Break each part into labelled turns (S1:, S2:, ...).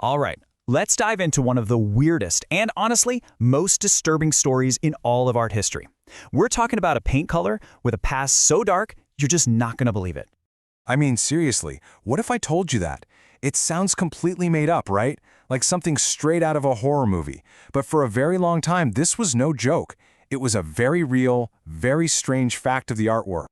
S1: All right, let's dive into one of the weirdest and honestly most disturbing stories in all of art history. We're talking about a paint color with a past so dark, you're just not gonna believe it.
S2: I mean, seriously, what if I told you that? It sounds completely made up, right? Like something straight out of a horror movie. But for a very long time, this was no joke. It was a very real, very strange fact of the artwork.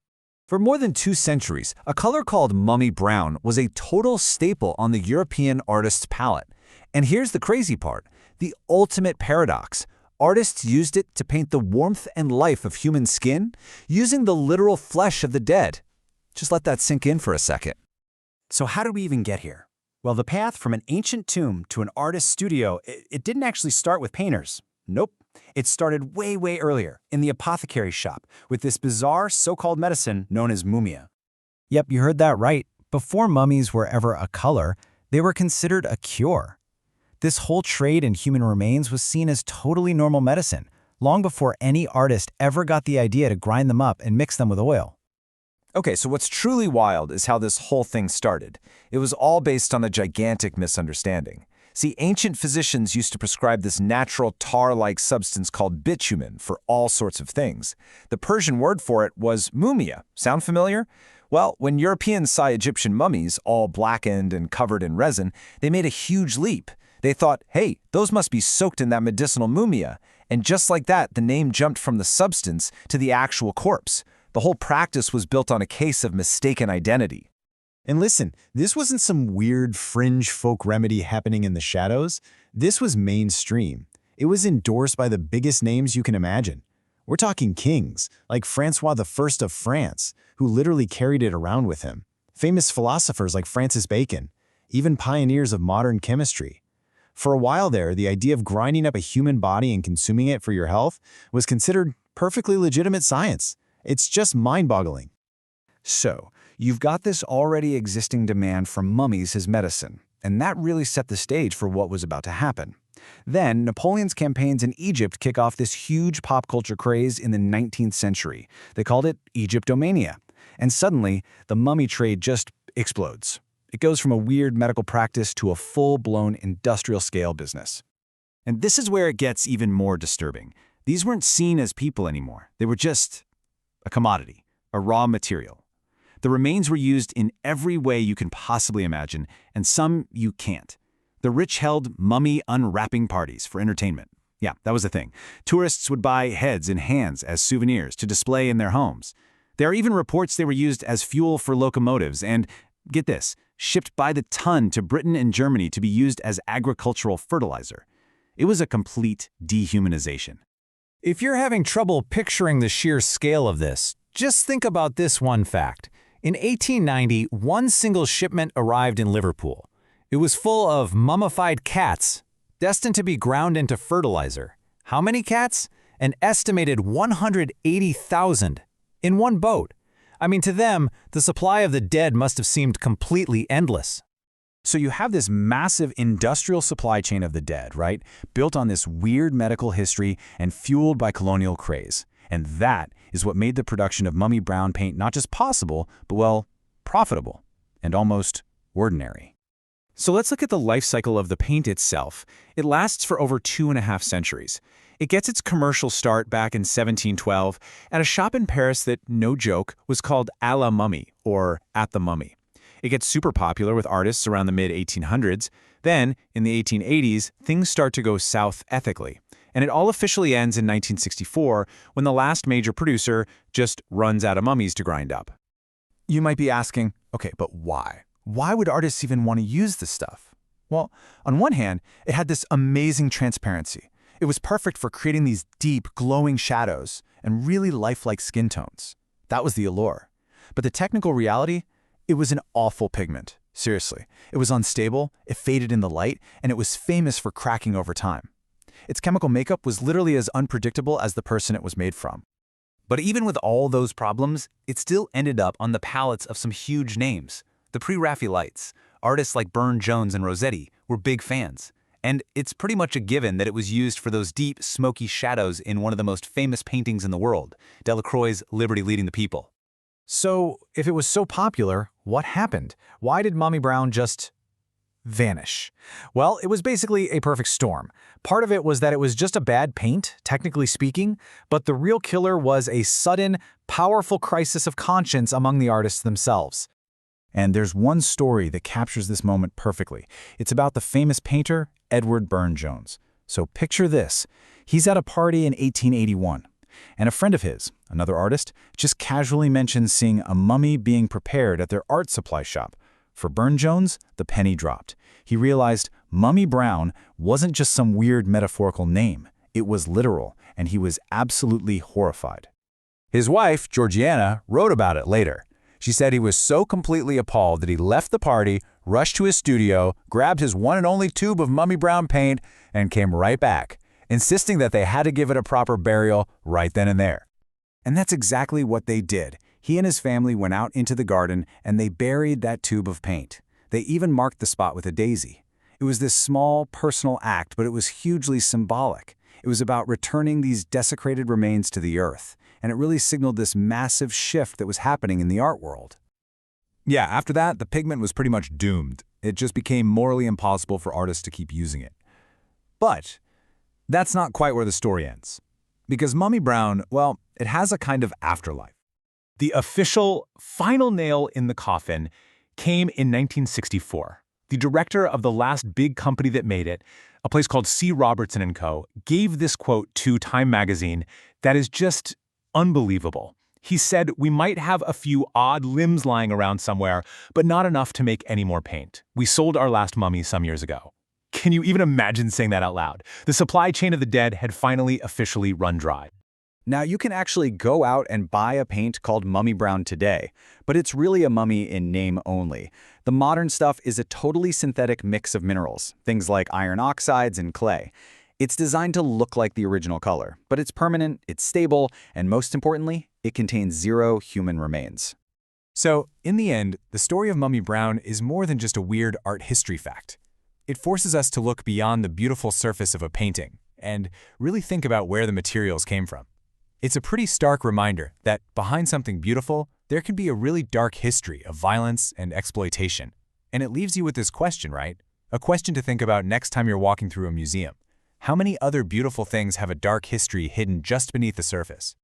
S3: For more than 2 centuries, a color called mummy brown was a total staple on the European artist's palette. And here's the crazy part, the ultimate paradox. Artists used it to paint the warmth and life of human skin, using the literal flesh of the dead. Just let that sink in for a second.
S4: So how did we even get here? Well, the path from an ancient tomb to an artist's studio, it didn't actually start with painters. Nope. It started way earlier, in the apothecary shop, with this bizarre so-called medicine known as mummia.
S5: Yep, you heard that right. Before mummies were ever a color, they were considered a cure. This whole trade in human remains was seen as totally normal medicine, long before any artist ever got the idea to grind them up and mix them with oil.
S2: Okay, so what's truly wild is how this whole thing started. It was all based on a gigantic misunderstanding. See, ancient physicians used to prescribe this natural tar-like substance called bitumen for all sorts of things. The Persian word for it was mummia. Sound familiar? Well, when Europeans saw Egyptian mummies, all blackened and covered in resin, they made a huge leap. They thought, hey, those must be soaked in that medicinal mummia. And just like that, the name jumped from the substance to the actual corpse. The whole practice was built on a case of mistaken identity.
S6: And listen, this wasn't some weird fringe folk remedy happening in the shadows. This was mainstream. It was endorsed by the biggest names you can imagine. We're talking kings, like Francois I of France, who literally carried it around with him. Famous philosophers like Francis Bacon, even pioneers of modern chemistry. For a while there, the idea of grinding up a human body and consuming it for your health was considered perfectly legitimate science. It's just mind-boggling.
S3: So, you've got this already existing demand for mummies as medicine, and that really set the stage for what was about to happen. Then, Napoleon's campaigns in Egypt kick off this huge pop culture craze in the 19th century. They called it Egyptomania. And suddenly, the mummy trade just explodes. It goes from a weird medical practice to a full-blown industrial-scale business.
S1: And this is where it gets even more disturbing. These weren't seen as people anymore. They were just a commodity, a raw material. The remains were used in every way you can possibly imagine, and some you can't. The rich held mummy unwrapping parties for entertainment. Yeah, that was the thing. Tourists would buy heads and hands as souvenirs to display in their homes. There are even reports they were used as fuel for locomotives and, get this, shipped by the ton to Britain and Germany to be used as agricultural fertilizer. It was a complete dehumanization.
S5: If you're having trouble picturing the sheer scale of this, just think about this one fact. In 1890, one single shipment arrived in Liverpool. It was full of mummified cats, destined to be ground into fertilizer. How many cats? An estimated 180,000 in one boat. I mean, to them, the supply of the dead must have seemed completely endless.
S1: So you have this massive industrial supply chain of the dead, right? Built on this weird medical history and fueled by colonial craze. And that is what made the production of mummy brown paint not just possible, but, well, profitable and almost ordinary. So let's look at the life cycle of the paint itself. It lasts for over 2.5 centuries. It gets its commercial start back in 1712 at a shop in Paris that, no joke, was called À la Mummy, or At the Mummy. It gets super popular with artists around the mid-1800s. Then, in the 1880s, things start to go south ethically. And it all officially ends in 1964 when the last major producer just runs out of mummies to grind up.
S2: You might be asking, okay, but why? Why would artists even want to use this stuff? Well, on one hand, it had this amazing transparency. It was perfect for creating these deep, glowing shadows and really lifelike skin tones. That was the allure. But the technical reality? It was an awful pigment. Seriously. It was unstable, it faded in the light, and it was famous for cracking over time. Its chemical makeup was literally as unpredictable as the person it was made from.
S3: But even with all those problems, it still ended up on the palettes of some huge names. The pre-Raphaelites, artists like Burne-Jones and Rossetti, were big fans. And it's pretty much a given that it was used for those deep, smoky shadows in one of the most famous paintings in the world, Delacroix's Liberty Leading the People.
S5: So, if it was so popular, what happened? Why did Mummy Brown just
S3: vanish. Well, it was basically a perfect storm. Part of it was that it was just a bad paint, technically speaking, but the real killer was a sudden, powerful crisis of conscience among the artists themselves.
S1: And there's one story that captures this moment perfectly. It's about the famous painter, Edward Burne-Jones. So picture this. He's at a party in 1881, and a friend of his, another artist, just casually mentions seeing a mummy being prepared at their art supply shop. For Burne-Jones, the penny dropped. He realized Mummy Brown wasn't just some weird metaphorical name. It was literal, and he was absolutely horrified. His wife, Georgiana, wrote about it later. She said he was so completely appalled that he left the party, rushed to his studio, grabbed his one and only tube of Mummy Brown paint, and came right back, insisting that they had to give it a proper burial right then and there. And that's exactly what they did. He and his family went out into the garden and they buried that tube of paint. They even marked the spot with a daisy. It was this small, personal act, but it was hugely symbolic. It was about returning these desecrated remains to the earth, and it really signaled this massive shift that was happening in the art world. Yeah, after that, the pigment was pretty much doomed. It just became morally impossible for artists to keep using it. But that's not quite where the story ends. Because Mummy Brown, well, it has a kind of afterlife.
S7: The official final nail in the coffin came in 1964. The director of the last big company that made it, a place called C. Robertson & Co., gave this quote to Time magazine that is just unbelievable. He said, "We might have a few odd limbs lying around somewhere, but not enough to make any more paint. We sold our last mummy some years ago." Can you even imagine saying that out loud? The supply chain of the dead had finally officially run dry.
S3: Now, you can actually go out and buy a paint called Mummy Brown today, but it's really a mummy in name only. The modern stuff is a totally synthetic mix of minerals, things like iron oxides and clay. It's designed to look like the original color, but it's permanent, it's stable, and most importantly, it contains 0 human remains.
S1: So, in the end, the story of Mummy Brown is more than just a weird art history fact. It forces us to look beyond the beautiful surface of a painting and really think about where the materials came from. It's a pretty stark reminder that behind something beautiful, there can be a really dark history of violence and exploitation. And it leaves you with this question, right? A question to think about next time you're walking through a museum. How many other beautiful things have a dark history hidden just beneath the surface?